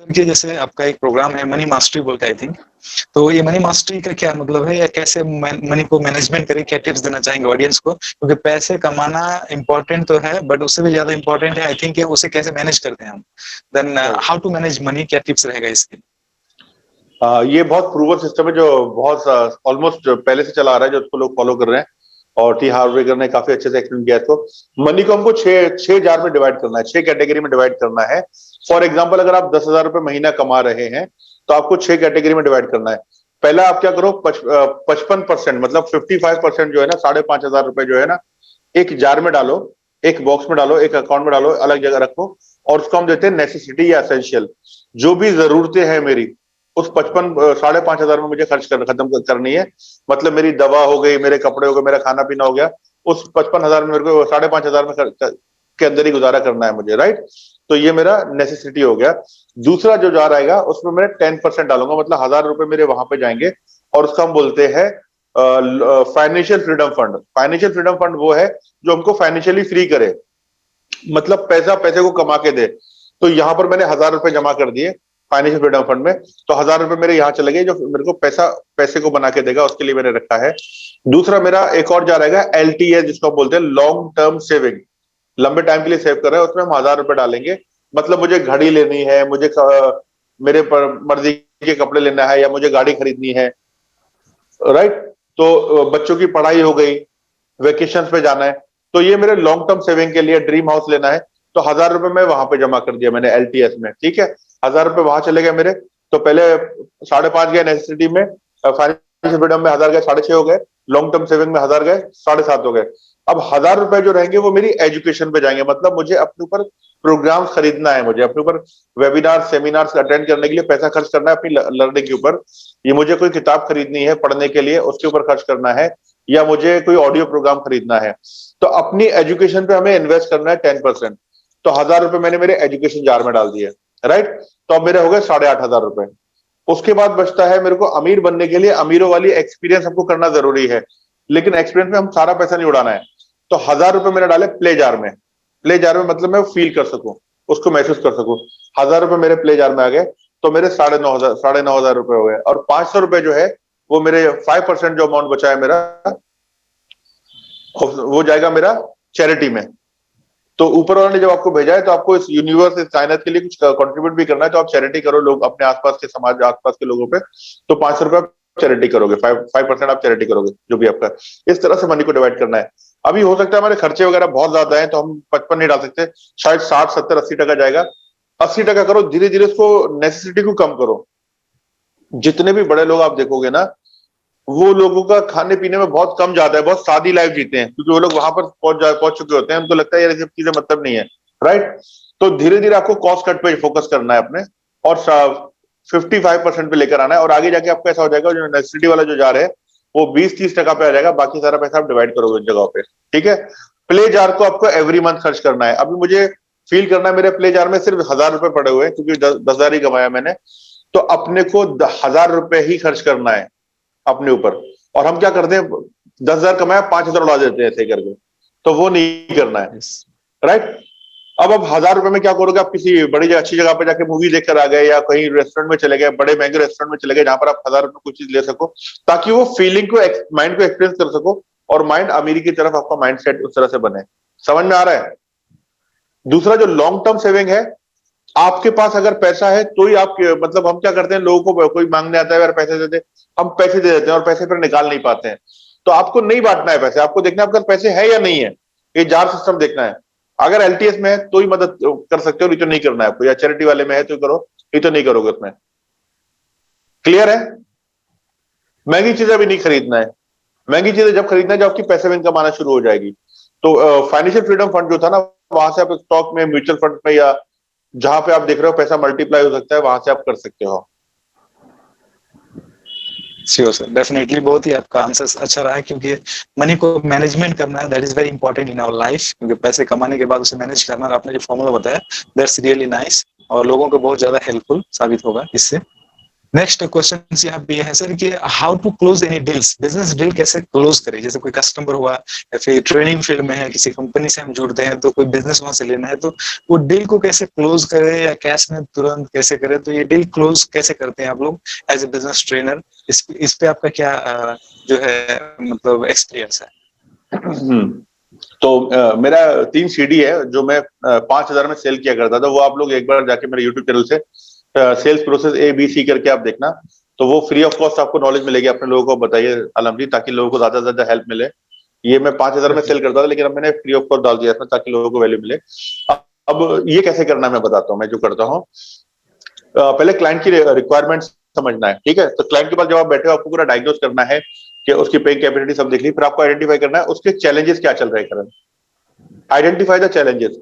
कि जैसे आपका एक प्रोग्राम है मनी मास्टरी बोल के आई थिंक, तो ये मनी मास्टरी का क्या मतलब है या कैसे मनी को मैनेजमेंट करें, क्या टिप्स देना चाहेंगे ऑडियंस को? क्योंकि पैसे कमाना इम्पोर्टेंट तो है बट उससे भी ज्यादा इम्पोर्टेंट है आई थिंक उसे कैसे मैनेज करते हैं हम। Then how to manage money, क्या टिप्स रहेगा इसके? ये बहुत प्रूवन सिस्टम है जो बहुत ऑलमोस्ट पहले से चला आ रहा है, जो उसको लोग फॉलो कर रहे हैं। और टी हार्वेकर ने काफी अच्छे से एक्सप्लेन किया इसको। मनी को हमको छह जार में डिवाइड करना है, 6 कैटेगरी में डिवाइड करना है। फॉर एग्जाम्पल, अगर आप 10,000 रुपए महीना कमा रहे हैं तो आपको 6 कैटेगरी में डिवाइड करना है। पहला आप क्या करो, 55% मतलब 55% जो है ना, 5,500 रुपए जो है ना, एक जार में डालो, एक बॉक्स में डालो, एक अकाउंट में डालो, अलग जगह रखो। और उसको हम देते हैं नेसेसिटी या एसेंशियल। जो भी जरूरतें हैं मेरी, उस 5,500 में मुझे खत्म करनी है। मतलब मेरी दवा हो गई, मेरे कपड़े हो गए, मेरा खाना पीना हो गया, उस 55,000 में मेरे को 5,500 में के अंदर ही गुजारा करना है मुझे, राइट। तो ये मेरा नेसेसिटी हो गया। दूसरा जो जा रहेगा उसमें मैं 10% डालूंगा, मतलब 1,000 रुपए मेरे वहां पे जाएंगे। और उसका हम बोलते हैं financial freedom fund. Financial freedom fund वो है जो हमको फाइनेंशियली फ्री करे, मतलब पैसा पैसे को कमा के दे। तो यहां पर मैंने 1,000 रुपए जमा कर दिए फाइनेंशियल फ्रीडम फंड में, तो 1,000 रुपए मेरे यहाँ चले गए जो मेरे को पैसे को बना के देगा, उसके लिए मैंने रखा है। दूसरा मेरा एक और जा रहेगा LTS, जिसको बोलते हैं लॉन्ग टर्म सेविंग। लंबे टाइम के लिए सेव कर रहे हैं, उसमें हम 1,000 रुपए डालेंगे। मतलब मुझे घड़ी लेनी है, मुझे मेरे पर मर्जी के कपड़े लेना है, या मुझे गाड़ी खरीदनी है, राइट। तो बच्चों की पढ़ाई हो गई, वेकेशन पे जाना है, तो ये मेरे लॉन्ग टर्म सेविंग के लिए, ड्रीम हाउस लेना है, तो 1,000 रुपए मैं वहां पे जमा कर दिया मैंने LTS में, ठीक है। 1,000 रुपए वहां चले गए मेरे। तो पहले 5.5 गए नेसेसिटी में, फाइनेंशियल फ्रीडम में 1,000 गए, 6.5 हो गए, लॉन्ग टर्म सेविंग में 1,000 गए, 7.5 हो गए। अब 1,000 रुपए जो रहेंगे वो मेरी एजुकेशन पे जाएंगे। मतलब मुझे अपने ऊपर प्रोग्राम्स खरीदना है, मुझे अपने ऊपर वेबिनार सेमिनार्स अटेंड करने के लिए पैसा खर्च करना है अपनी लर्निंग के ऊपर। ये मुझे कोई किताब खरीदनी है पढ़ने के लिए, उसके ऊपर खर्च करना है, या मुझे कोई ऑडियो प्रोग्राम खरीदना है। तो अपनी एजुकेशन पे हमें इन्वेस्ट करना है 10%। तो 1,000 रुपए मैंने मेरे एजुकेशन जार में डाल दिए, राइट। तो अब मेरे हो गए 8,500 रुपए। उसके बाद बचता है मेरे को अमीर बनने के लिए, अमीरों वाली एक्सपीरियंस हमको करना जरूरी है, लेकिन एक्सपीरियंस में हम सारा पैसा नहीं उड़ाना है। तो 1,000 रुपए मैंने डाले प्ले जार में। प्ले जार में मतलब मैं फील कर सकूं, उसको महसूस कर सकूं। 1,000 रुपए मेरे प्ले जार में आ गए, तो मेरे 9,500 रुपए हो गए। और 500 रुपए जो है वो मेरे 5% जो अमाउंट बचा है मेरा, वो जाएगा मेरा चैरिटी में। तो ऊपर वाले ने जब आपको भेजा है तो आपको इस यूनिवर्स, इस कायनात के लिए कुछ कंट्रीब्यूट भी करना है, तो आप चैरिटी करो, लोग अपने आसपास के समाज, आसपास के लोगों पे। तो 500 रुपए चैरिटी करोगे, 5% आप चैरिटी करोगे, जो भी आपका। इस तरह से मनी को डिवाइड करना है। अभी हो सकता है हमारे खर्चे वगैरह बहुत ज्यादा है, तो हम 55 नहीं डाल सकते, शायद 60, 70, 80% जाएगा। 80% करो, धीरे धीरे उसको नेसेसिटी को कम करो। जितने भी बड़े लोग आप देखोगे ना, वो लोगों का खाने पीने में बहुत कम जाता है, बहुत सादी लाइफ जीते हैं, क्योंकि वो लोग वहां पर पहुंच चुके होते हैं, उनको लगता है ये सब चीजें मतलब नहीं है, राइट। तो धीरे धीरे आपको कॉस्ट कट पे फोकस करना है अपने, और 55% पे लेकर आना है। और आगे जाके आपको ऐसा हो जाएगा, जो नेसेसिटी वाला जो जार है वो 20-30% पे आ जाएगा, बाकी सारा पैसा आप डिवाइड करोगे उन जगहों पे, ठीक है। प्ले जार को आपको एवरी मंथ खर्च करना है। अभी मुझे फील करना है मेरे प्ले जार में सिर्फ 1,000 रुपए पड़े हुए हैं, क्योंकि 10,000 ही कमाया मैंने, तो अपने को 1,000 रुपए ही खर्च करना है अपने ऊपर। और हम क्या करते हैं, 10,000 कमाया 5,000 उड़ा देते हैं ऐसे करके, तो वो नहीं करना है, राइट। अब 1,000 रुपए में क्या करोगे, आप किसी बड़ी अच्छी जगह पे जाके मूवी देखकर आ गए, या कहीं रेस्टोरेंट में चले गए, बड़े महंगे रेस्टोरेंट में चले गए, जहां पर आप 1,000 रुपए कुछ चीज ले सको, ताकि वो फीलिंग को, माइंड को एक्सपीरियंस कर सको, और माइंड अमीरी की तरफ आपका माइंड सेट उस तरह से बने। समझ में आ रहा है? दूसरा जो लॉन्ग टर्म सेविंग है, आपके पास अगर पैसा है तो ही आप, मतलब हम क्या करते हैं, लोगों को कोई मांगने आता है यार पैसे दे दे, हम पैसे दे देते हैं और पैसे फिर निकाल नहीं पाते हैं। तो आपको नहीं बांटना है पैसे, आपको देखना है आपके पास पैसे है या नहीं है, ये जार सिस्टम देखना है। अगर LTS में है तो ही मदद कर सकते हो, नहीं तो नहीं करना है आपको, या चैरिटी वाले में है तो करो, नहीं तो नहीं करोगे उसमें। क्लियर है? महंगी चीजें भी नहीं खरीदना है। महंगी चीजें जब खरीदना है जब आपकी पैसे में इनकम आना शुरू हो जाएगी। तो फाइनेंशियल फ्रीडम फंड जो था ना, वहां से आप स्टॉक में, म्यूचुअल फंड में, या जहां पे आप देख रहे हो पैसा मल्टीप्लाई हो सकता है, वहां से आप कर सकते हो। श्योर सर, डेफिनेटली बहुत ही आपका आंसर अच्छा रहा है, क्योंकि मनी को मैनेजमेंट करना है, that is very important in our life. क्योंकि पैसे कमाने के बाद उसे मैनेज करना, और आपने जो फॉर्मूला बताया दैट्स रियली नाइस, और लोगों को बहुत ज्यादा हेल्पफुल साबित होगा इससे। नेक्स्ट क्वेश्चन यहाँ पे है सर कि how to close any deals, business deal कैसे क्लोज करें? जैसे कोई कस्टमर हुआ या फिर ट्रेनिंग फील्ड में है, किसी कंपनी से हम जुड़ते हैं तो कोई बिजनेस वहां से लेना है, तो वो डील को कैसे क्लोज करें या कैश में तुरंत कैसे करें? तो ये डील क्लोज कैसे करते हैं आप लोग एज ए बिजनेस ट्रेनर? इस पे आपका क्या जो है मतलब एक्सपीरियंस है? तो मेरा 3 सीडी है जो मैं 5,000 में सेल किया करता था। वो आप लोग एक बार जाके मेरे यूट्यूब चैनल से सेल्स प्रोसेस ABC करके आप देखना, तो वो फ्री ऑफ कॉस्ट आपको नॉलेज मिलेगी। अपने लोगों को बताइए आलम जी, ताकि लोगों को ज्यादा से ज्यादा हेल्प मिले। ये मैं 5,000 में सेल करता था, लेकिन अब मैंने फ्री ऑफ कॉस्ट डाल दिया इसमें ताकि लोगों को वैल्यू मिले। अब ये कैसे करना है मैं बताता हूँ। मैं जो करता हूँ, पहले क्लाइंट की रिक्वायरमेंट समझना है, ठीक है। तो क्लाइंट के पास जब आप बैठे हो, आपको पूरा डायग्नोस करना है कि उसकी पेइंग कैपेसिटी सब देख ली, फिर आपको आइडेंटिफाई करना है उसके चैलेंजेस क्या चल रहे हैं करंट। आइडेंटिफाई द चैलेंजेस,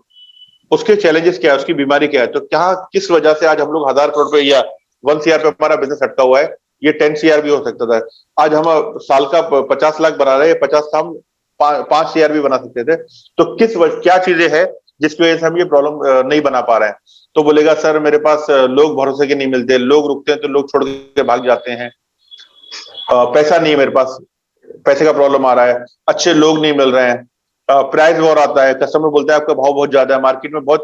उसके चैलेंजेस क्या है, उसकी बीमारी क्या है। तो क्या किस वजह से आज हम लोग 1,000 करोड़ पे या 1 CR पे हमारा बिजनेस अटका हुआ है, ये 10 CR भी हो सकता था। आज हम साल का 50 लाख बना रहे हैं, 50 का हम 5 CR भी बना सकते थे। तो क्या चीजें हैं जिसकी वजह से हम ये प्रॉब्लम नहीं बना पा रहे हैं? तो बोलेगा सर मेरे पास लोग भरोसे के नहीं मिलते, लोग रुकते हैं तो लोग छोड़ के भाग जाते हैं, पैसा नहीं है मेरे पास, पैसे का प्रॉब्लम आ रहा है, अच्छे लोग नहीं मिल रहे हैं, प्राइस वॉर आता है, कस्टमर बोलता है आपका भाव बहुत ज्यादा है, मार्केट में बहुत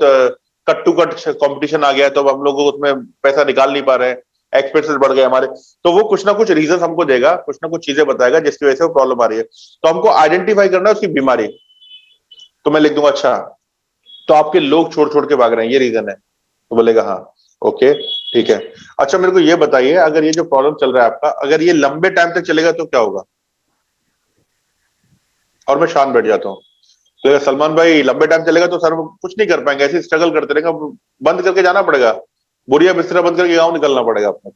कट टू कट कंपटीशन आ गया है, तो अब हम लोग उसमें पैसा निकाल नहीं पा रहे हैं, एक्सपेंसेस बढ़ गए हमारे। तो वो कुछ ना कुछ रीजन हमको देगा, कुछ ना कुछ चीजें बताएगा जिसकी वजह से वो प्रॉब्लम आ रही है। तो हमको आइडेंटिफाई करना है उसकी बीमारी। तो मैं लिख दूंगा अच्छा, तो आपके लोग छोड़ छोड़ के भाग रहे हैं, ये रीजन है। तो बोलेगा हाँ, ओके ठीक है। अच्छा मेरे को ये बताइए, अगर ये जो प्रॉब्लम चल रहा है आपका, अगर ये लंबे टाइम तक चलेगा तो क्या होगा? और मैं शांत बैठ जाता हूँ। तो सलमान भाई लंबे टाइम चलेगा तो सर कुछ नहीं कर पाएंगे, ऐसे स्ट्रगल करते रहेंगे, बंद करके जाना पड़ेगा, बुढ़िया बिस्तरा बंद करके गाँव निकलना पड़ेगा अपने।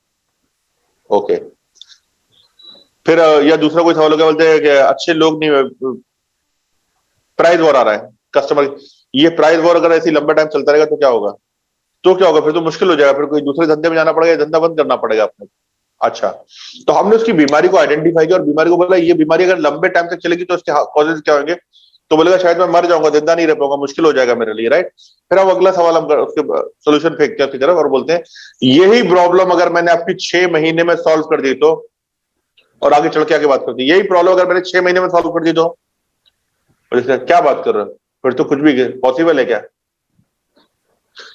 ओके, फिर या दूसरा कोई सवाल होगा, बोलते हैं कि अच्छे लोग नहीं, प्राइस वॉर आ रहा है कस्टमर, ये प्राइस वॉर अगर ऐसे लंबा टाइम चलता रहेगा तो क्या होगा? तो क्या होगा? फिर तो मुश्किल हो जाएगा, फिर कोई दूसरे धंधे में जाना पड़ेगा, धंधा बंद करना पड़ेगा अपने। अच्छा, तो हमने उसकी बीमारी को आइडेंटिफाई किया और बीमारी को बोला ये बीमारी अगर लंबे टाइम तक चलेगी तो उसके कॉजेज क्या होंगे? तो बोलेगा शायद मैं मर जाऊंगा, जिंदा नहीं रह पाऊंगा, मुश्किल हो जाएगा मेरे लिए, राइट। फिर हम अगला सवाल हम उसके सोल्यूशन फेंकते हैं उसकी तरफ और बोलते हैं यही प्रॉब्लम अगर मैंने आपकी 6 महीने में सॉल्व कर दी तो, और आगे चल के आगे बात करती है, यही प्रॉब्लम अगर मैंने 6 महीने में सॉल्व कर दी तो, क्या बात कर रहे हो, फिर तो कुछ भी पॉसिबल है क्या?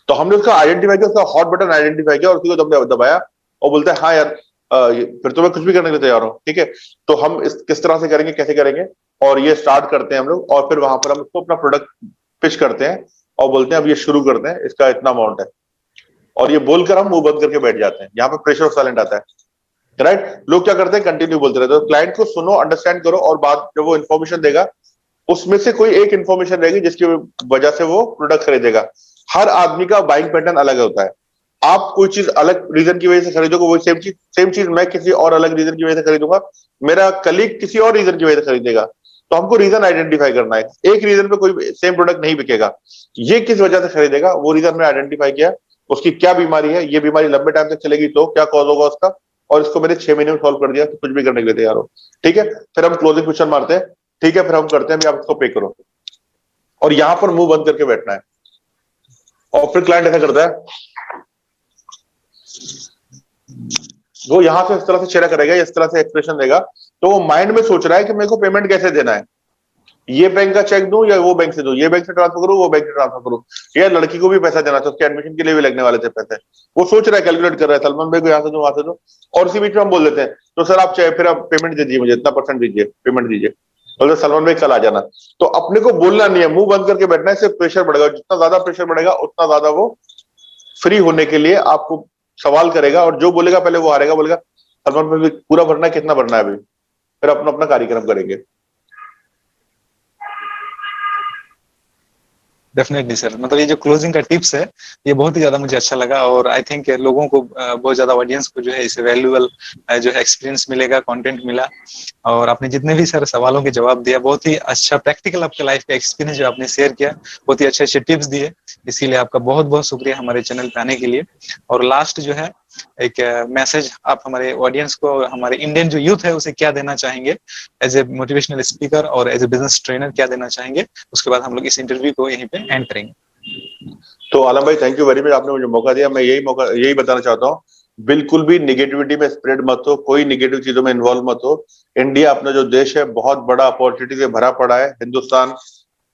तो हमने उसका आइडेंटिफाई किया, उसका हॉट बटन आइडेंटिफाई किया और उसी को दबाया और बोलते हैं हाँ यार, फिर तो मैं कुछ भी करने के लिए तैयार हूं, ठीक है। तो हम किस तरह से करेंगे, कैसे करेंगे, और ये स्टार्ट करते हैं हम लोग, और फिर वहां पर हम उसको अपना प्रोडक्ट पिच करते हैं और बोलते हैं अब ये शुरू करते हैं, इसका इतना अमाउंट है, और ये बोलकर हम मुंह बंद करके बैठ जाते हैं। यहाँ पे प्रेशर ऑफ साइलेंट आता है, राइट। लोग क्या करते हैं, कंटिन्यू बोलते रहते हैं। तो क्लाइंट को सुनो, अंडरस्टैंड करो, और बाद जब वो इन्फॉर्मेशन देगा उसमें से कोई एक इन्फॉर्मेशन रहेगी जिसकी वजह से वो प्रोडक्ट खरीदेगा। हर आदमी का बाइंग पैटर्न अलग होता है। आप कोई चीज अलग रीजन की वजह से खरीदोगे, वही सेम चीज मैं किसी और अलग रीजन की वजह से खरीदूंगा, मेरा कलीग किसी और रीजन की वजह से खरीदेगा। तो हमको रीजन आइडेंटिफाई करना है। एक रीजन पे कोई सेम प्रोडक्ट नहीं बिकेगा, ये किस वजह से खरीदेगा वो रीजन में आइडेंटिफाई किया, उसकी क्या बीमारी है, ये बीमारी लंबे टाइम तक चलेगी तो क्या कॉज होगा उसका, और इसको मैंने 6 महीने में सॉल्व कर दिया तो कुछ भी करने के लिए तैयार हो, ठीक है। फिर हम क्लोजिंग क्वेश्चन मारते हैं, ठीक है, फिर हम करते हैं आप इसको पे करो, और यहां पर मुंह बंद करके बैठना है। और फिर क्लाइंट ऐसा करता है, वो यहां से इस तरह से चेहरा करेगा, इस तरह से एक्सप्रेशन देगा, तो वो माइंड में सोच रहा है कि मेरे को पेमेंट कैसे देना है, ये बैंक का चेक दूं या वो बैंक से दूं, ये बैंक से ट्रांसफर करूं, वो बैंक से ट्रांसफर करूं, या लड़की को भी पैसा देना था, उसके एडमिशन के लिए भी लगने वाले थे पैसे, वो सोच रहा है, कैलकुलेट कर रहा है, सलमान भाई को यहाँ से दूं, वहां से दूं, और इसी बीच में हम बोल देते हैं तो सर आप चाहे फिर आप पेमेंट दीजिए, मुझे इतना % दीजिए, पेमेंट दीजिए, बोलते सलमान भाई कल आ जाना। तो अपने को बोलना नहीं है, मुंह बंद करके बैठना है, इससे प्रेशर बढ़ेगा, जितना ज्यादा प्रेशर बढ़ेगा उतना ज्यादा वो फ्री होने के लिए आपको सवाल करेगा, और जो बोलेगा पहले वो हारेगा, बोलेगा सलमान भाई पूरा भरना है, कितना भरना है अभी, फिर अपना अपना कार्यक्रम करेंगे। डेफिनेटली सर, मतलब ये जो क्लोजिंग का टिप्स है ये बहुत ही ज्यादा मुझे अच्छा लगा, और आई थिंक लोगों को बहुत ज्यादा ऑडियंस को जो है इससे वैल्यूएबल जो है एक्सपीरियंस मिलेगा, कंटेंट मिला। और आपने जितने भी सर सवालों के जवाब दिया, बहुत ही अच्छा प्रैक्टिकल आपके लाइफ का एक्सपीरियंस जो आपने शेयर किया, बहुत ही अच्छे अच्छे टिप्स दिए, इसीलिए आपका बहुत बहुत शुक्रिया हमारे चैनल पे आने के लिए। और लास्ट जो है एक मैसेज आप हमारे ऑडियंस को, हमारे इंडियन जो यूथ है उसे क्या देना चाहेंगे एज ए मोटिवेशनल स्पीकर और एज ए बिजनेस ट्रेनर, क्या देना चाहेंगे? उसके बाद हम लोग इस इंटरव्यू को यहीं पे एंड करेंगे। तो आलम भाई थैंक यू वेरी मच, आपने मुझे मौका दिया। मैं यही बताना चाहता हूँ बिल्कुल भी निगेटिविटी में स्प्रेड मत हो, कोई निगेटिव चीजों में इन्वॉल्व मत हो। इंडिया अपना जो देश है बहुत बड़ा अपॉर्चुनिटी से भरा पड़ा है। हिंदुस्तान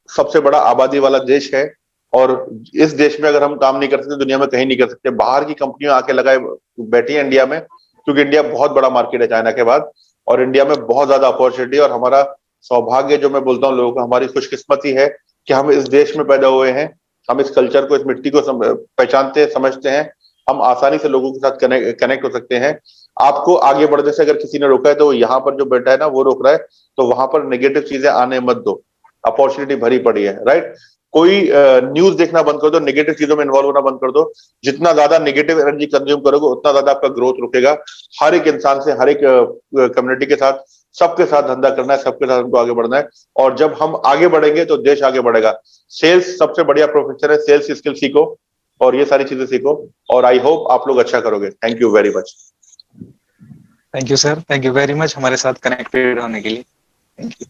सबसे बड़ा आबादी वाला देश है और इस देश में अगर हम काम नहीं कर सकते दुनिया में कहीं नहीं कर सकते। बाहर की कंपनियां आके लगाए बैठी है इंडिया में, क्योंकि इंडिया बहुत बड़ा मार्केट है चाइना के बाद, और इंडिया में बहुत ज्यादा अपॉर्चुनिटी। और हमारा सौभाग्य, जो मैं बोलता हूँ लोगों को, हमारी खुशकिस्मती है कि हम इस देश में पैदा हुए हैं। हम इस कल्चर को, इस मिट्टी को पहचानते हैं, समझते हैं। हम आसानी से लोगों के साथ कनेक्ट हो सकते हैं। आपको आगे बढ़ने से अगर किसी ने रोका है तो यहाँ पर जो बैठा है ना वो रोक रहा है, तो वहां पर नेगेटिव चीजें आने मत दो। अपॉर्चुनिटी भरी पड़ी है, राइट। कोई न्यूज देखना बंद कर दो, नेगेटिव चीजों में इन्वॉल्व होना बंद कर दो। जितना ज्यादा नेगेटिव एनर्जी कंज्यूम करोगे उतना ज्यादा आपका ग्रोथ रुकेगा। हर एक इंसान से, हर एक कम्युनिटी के साथ, सबके साथ धंधा करना है, सबके साथ हमको आगे बढ़ना है। और जब हम आगे बढ़ेंगे तो देश आगे बढ़ेगा। सेल्स सबसे बढ़िया प्रोफेशन है, सेल्स स्किल सीखो और ये सारी चीजें सीखो, और आई होप आप लोग अच्छा करोगे। Thank you very much. Thank you sir, thank you very much हमारे साथ कनेक्टेड होने के लिए। Thank you.